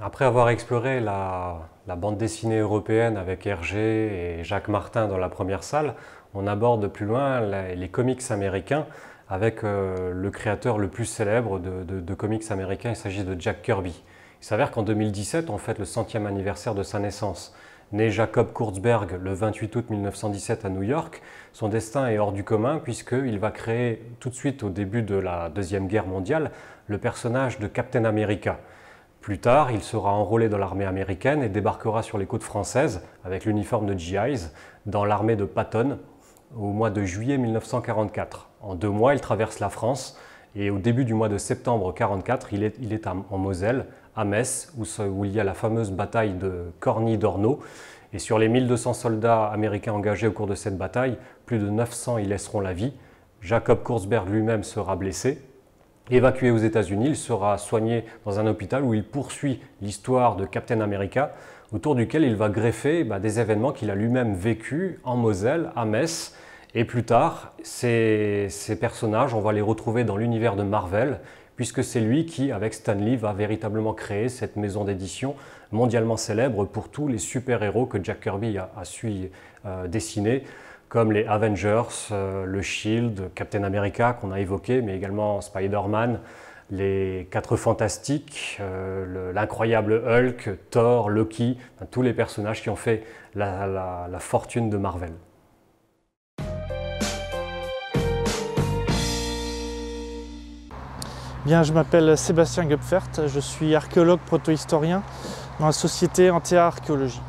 Après avoir exploré la bande dessinée européenne avec Hergé et Jacques Martin dans la première salle, on aborde plus loin les comics américains avec le créateur le plus célèbre de comics américains, il s'agit de Jack Kirby. Il s'avère qu'en 2017, on fête le 100e anniversaire de sa naissance. Né Jacob Kurtzberg le 28 août 1917 à New York, son destin est hors du commun puisqu'il va créer tout de suite au début de la Deuxième Guerre mondiale le personnage de Captain America. Plus tard, il sera enrôlé dans l'armée américaine et débarquera sur les côtes françaises avec l'uniforme de GIs dans l'armée de Patton au mois de juillet 1944. En 2 mois, il traverse la France et au début du mois de septembre 1944, il est en Moselle, à Metz, où il y a la fameuse bataille de Corny-d'Ornault. Et sur les 1200 soldats américains engagés au cours de cette bataille, plus de 900 y laisseront la vie. Jacob Kurtzberg lui-même sera blessé. Évacué aux États-Unis, il sera soigné dans un hôpital où il poursuit l'histoire de Captain America, autour duquel il va greffer des événements qu'il a lui-même vécus en Moselle, à Metz. Et plus tard, ces personnages, on va les retrouver dans l'univers de Marvel, puisque c'est lui qui, avec Stan Lee, va véritablement créer cette maison d'édition mondialement célèbre pour tous les super-héros que Jack Kirby a su dessiner, comme les Avengers, le Shield, Captain America qu'on a évoqué, mais également Spider-Man, les 4 Fantastiques, l'incroyable Hulk, Thor, Loki, tous les personnages qui ont fait la fortune de Marvel. Bien, je m'appelle Sébastien Gupfert, je suis archéologue protohistorien dans la société Antea Archéologie.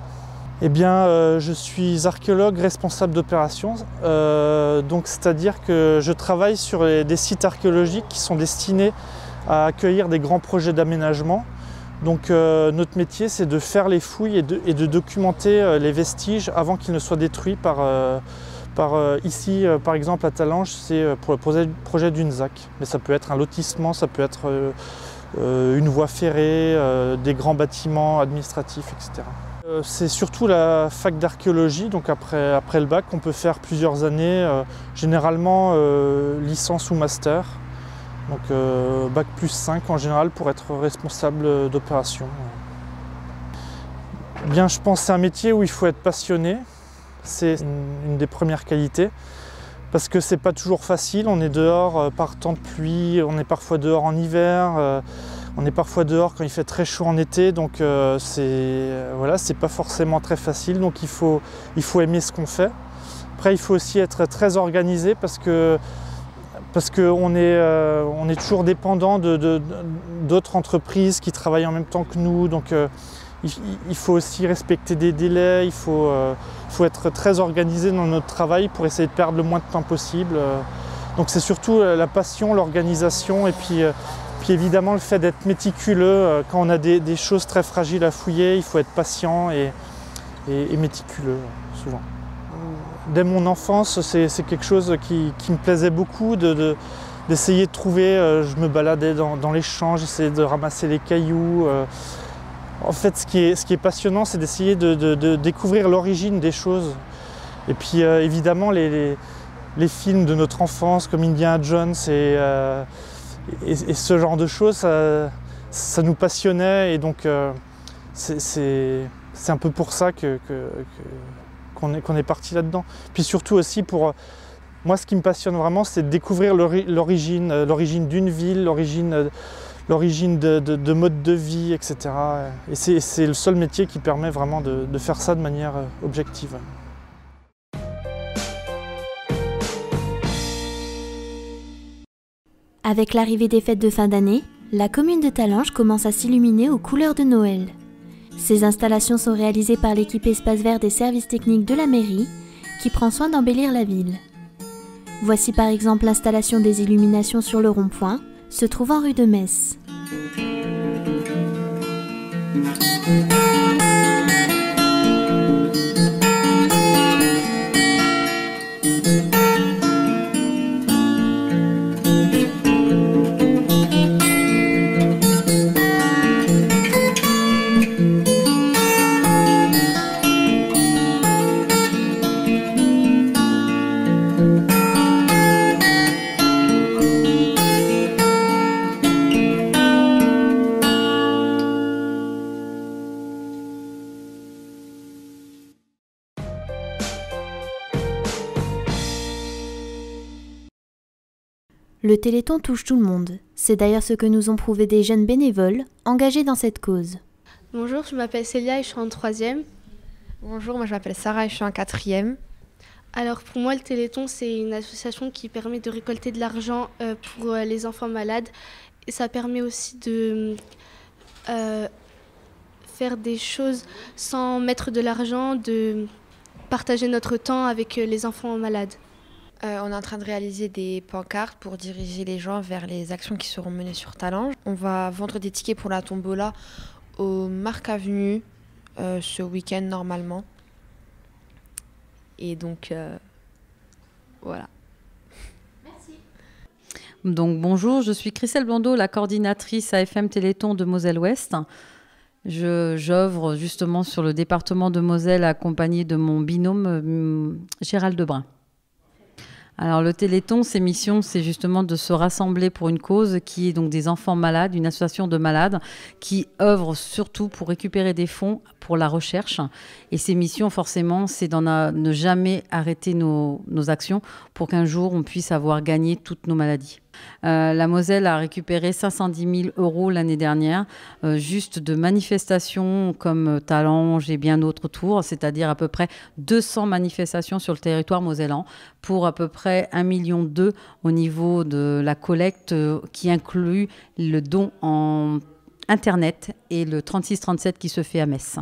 Eh bien, je suis archéologue responsable d'opérations, donc c'est-à-dire que je travaille sur des sites archéologiques qui sont destinés à accueillir des grands projets d'aménagement. Donc notre métier, c'est de faire les fouilles et de documenter les vestiges avant qu'ils ne soient détruits ici, par exemple, à Talange, c'est pour le projet d'une ZAC. Mais ça peut être un lotissement, ça peut être une voie ferrée, des grands bâtiments administratifs, etc. C'est surtout la fac d'archéologie, donc après le bac, on peut faire plusieurs années, généralement licence ou master. Donc bac plus 5 en général pour être responsable d'opération. Bien, je pense que c'est un métier où il faut être passionné. C'est une des premières qualités, parce que c'est pas toujours facile, on est dehors par temps de pluie, on est parfois dehors en hiver, on est parfois dehors quand il fait très chaud en été, donc c'est pas forcément très facile, donc il faut aimer ce qu'on fait. Après, il faut aussi être très organisé parce qu'on est toujours dépendant d'autres entreprises qui travaillent en même temps que nous, donc il faut aussi respecter des délais, il faut être très organisé dans notre travail pour essayer de perdre le moins de temps possible. Donc c'est surtout la passion, l'organisation et puis évidemment le fait d'être méticuleux. Quand on a des choses très fragiles à fouiller, il faut être patient et méticuleux souvent. Dès mon enfance, c'est quelque chose qui me plaisait beaucoup d'essayer de trouver. Je me baladais dans les champs, j'essayais de ramasser les cailloux. En fait, ce qui est passionnant, c'est d'essayer de découvrir l'origine des choses. Et puis évidemment, les films de notre enfance comme Indiana Jones et ce genre de choses, ça nous passionnait. Et donc c'est un peu pour ça qu'on est parti là-dedans. Puis surtout aussi pour moi, ce qui me passionne vraiment, c'est de découvrir l'origine d'une ville, l'origine de mode de vie, etc. Et c'est le seul métier qui permet vraiment de faire ça de manière objective. Avec l'arrivée des fêtes de fin d'année, la commune de Talange commence à s'illuminer aux couleurs de Noël. Ces installations sont réalisées par l'équipe Espace Vert des services techniques de la mairie, qui prend soin d'embellir la ville. Voici par exemple l'installation des illuminations sur le rond-point, se trouvant rue de Metz. Le Téléthon touche tout le monde. C'est d'ailleurs ce que nous ont prouvé des jeunes bénévoles engagés dans cette cause. Bonjour, je m'appelle Célia et je suis en 3e. Bonjour, moi je m'appelle Sarah et je suis en 4e. Alors pour moi, le Téléthon, c'est une association qui permet de récolter de l'argent pour les enfants malades. Et ça permet aussi de faire des choses sans mettre de l'argent, de partager notre temps avec les enfants malades. On est en train de réaliser des pancartes pour diriger les gens vers les actions qui seront menées sur Talange. On va vendre des tickets pour la tombola au Marc Avenue ce week-end normalement. Et donc, voilà. Merci. Donc bonjour, je suis Christelle Blondeau, la coordinatrice AFM Téléthon de Moselle-Ouest. J'œuvre justement sur le département de Moselle accompagnée de mon binôme Gérald Debrun. Alors le Téléthon, ses missions, c'est justement de se rassembler pour une cause qui est donc des enfants malades, une association de malades qui œuvre surtout pour récupérer des fonds pour la recherche. Et ses missions, forcément, c'est ne jamais arrêter nos actions pour qu'un jour, on puisse avoir gagné toutes nos maladies. La Moselle a récupéré 510 000 € l'année dernière, juste de manifestations comme Talange et bien d'autres tours, c'est-à-dire à peu près 200 manifestations sur le territoire mosellan pour à peu près 1,2 million au niveau de la collecte qui inclut le don en Internet et le 36-37 qui se fait à Metz.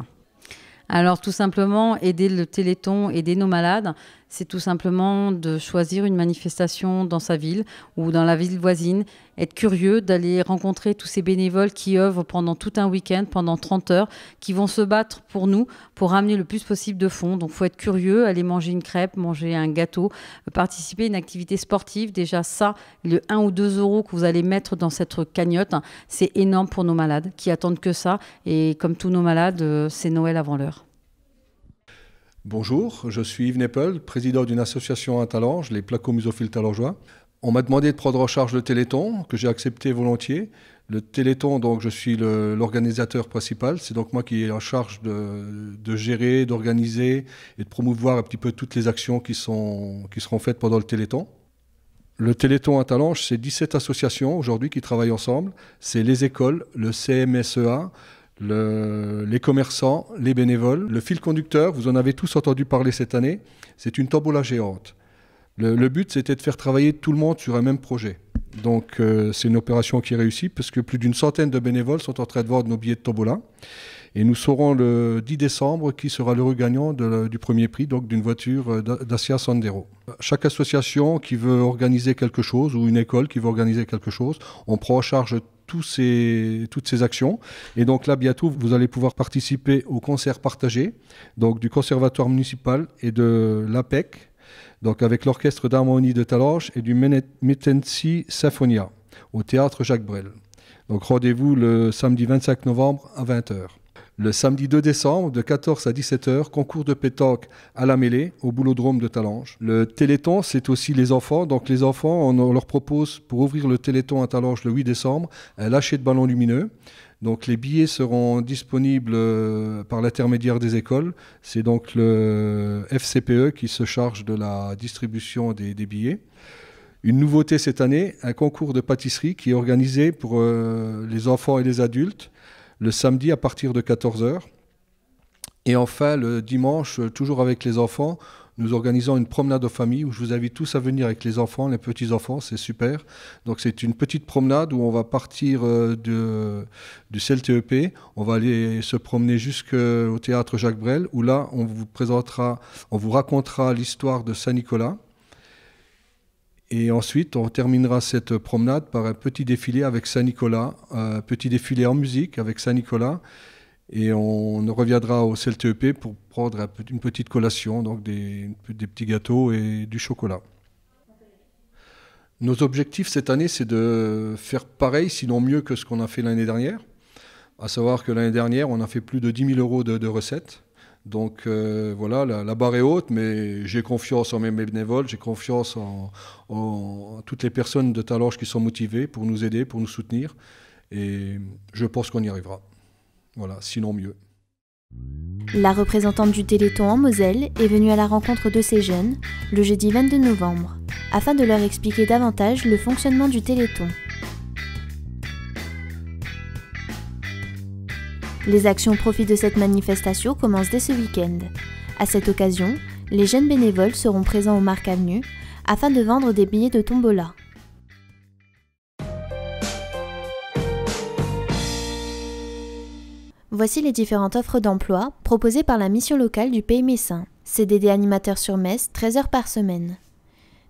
Alors tout simplement, aider le Téléthon, aider nos malades, c'est tout simplement de choisir une manifestation dans sa ville ou dans la ville voisine, être curieux, d'aller rencontrer tous ces bénévoles qui œuvrent pendant tout un week-end, pendant 30 heures, qui vont se battre pour nous, pour ramener le plus possible de fonds. Donc il faut être curieux, aller manger une crêpe, manger un gâteau, participer à une activité sportive. Déjà ça, le 1 ou 2 € que vous allez mettre dans cette cagnotte, c'est énorme pour nos malades qui attendent que ça. Et comme tous nos malades, c'est Noël avant l'heure. Bonjour, je suis Yves Neppel, président d'une association à Talange, les Placomusophiles talangeois. On m'a demandé de prendre en charge le Téléthon, que j'ai accepté volontiers. Le Téléthon, donc, je suis l'organisateur principal. C'est donc moi qui ai en charge de gérer, d'organiser et de promouvoir un petit peu toutes les actions qui seront faites pendant le Téléthon. Le Téléthon à Talange, c'est 17 associations aujourd'hui qui travaillent ensemble. C'est les écoles, le CMSEA, les commerçants, les bénévoles. Le fil conducteur, vous en avez tous entendu parler cette année, c'est une tombola géante. Le but, c'était de faire travailler tout le monde sur un même projet. Donc, c'est une opération qui réussit parce que plus d'une centaine de bénévoles sont en train de vendre nos billets de tombola. Et nous saurons le 10 décembre qui sera l'heureux gagnant du premier prix, donc d'une voiture Dacia Sandero. Chaque association qui veut organiser quelque chose ou une école qui veut organiser quelque chose, on prend en charge toutes ces actions. Et donc là, bientôt, vous allez pouvoir participer au concert partagé, donc du Conservatoire municipal et de l'APEC, donc avec l'Orchestre d'harmonie de Talange et du Metensi Symphonia, au Théâtre Jacques Brel. Donc rendez-vous le samedi 25 novembre à 20 h. Le samedi 2 décembre, de 14 à 17 h, concours de pétanque à la mêlée, au Boulodrome de Talange. Le Téléthon, c'est aussi les enfants. Donc les enfants, on leur propose, pour ouvrir le Téléthon à Talange le 8 décembre, un lâcher de ballons lumineux. Donc les billets seront disponibles par l'intermédiaire des écoles. C'est donc le FCPE qui se charge de la distribution des billets. Une nouveauté cette année, un concours de pâtisserie qui est organisé pour les enfants et les adultes le samedi à partir de 14 h. Et enfin, le dimanche, toujours avec les enfants, nous organisons une promenade aux familles où je vous invite tous à venir avec les enfants, les petits-enfants, c'est super. Donc c'est une petite promenade où on va partir du CLTEP, on va aller se promener jusqu'au Théâtre Jacques Brel, où là, on vous racontera l'histoire de Saint-Nicolas. Et ensuite, on terminera cette promenade par un petit défilé avec Saint-Nicolas, un petit défilé en musique avec Saint-Nicolas. Et on reviendra au CLTEP pour prendre une petite collation, donc des petits gâteaux et du chocolat. Nos objectifs cette année, c'est de faire pareil, sinon mieux que ce qu'on a fait l'année dernière. À savoir que l'année dernière, on a fait plus de 10 000 € de recettes. Donc voilà, la barre est haute, mais j'ai confiance en mes bénévoles, j'ai confiance en toutes les personnes de Talange qui sont motivées pour nous aider, pour nous soutenir. Et je pense qu'on y arrivera. Voilà, sinon mieux. La représentante du Téléthon en Moselle est venue à la rencontre de ces jeunes le jeudi 22 novembre, afin de leur expliquer davantage le fonctionnement du Téléthon. Les actions au profit de cette manifestation commencent dès ce week-end. À cette occasion, les jeunes bénévoles seront présents au Marc Avenue afin de vendre des billets de tombola. Voici les différentes offres d'emploi proposées par la mission locale du Pays Messin. CDD animateur sur Metz, 13 heures par semaine.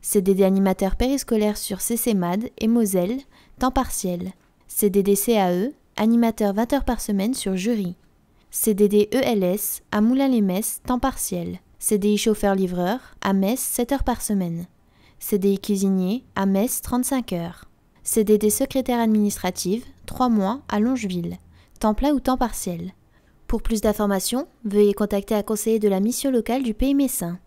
CDD animateur périscolaire sur CCMAD et Moselle, temps partiel. CDD CAE, animateur 20 heures par semaine sur Jury. CDD ELS à Moulins-les-Metz, temps partiel. CDI chauffeur-livreur à Metz, 7 heures par semaine. CDI cuisinier à Metz, 35 heures. CDD secrétaire administrative, 3 mois à Longeville. Temps plein ou temps partiel. Pour plus d'informations, veuillez contacter un conseiller de la mission locale du Pays Messin.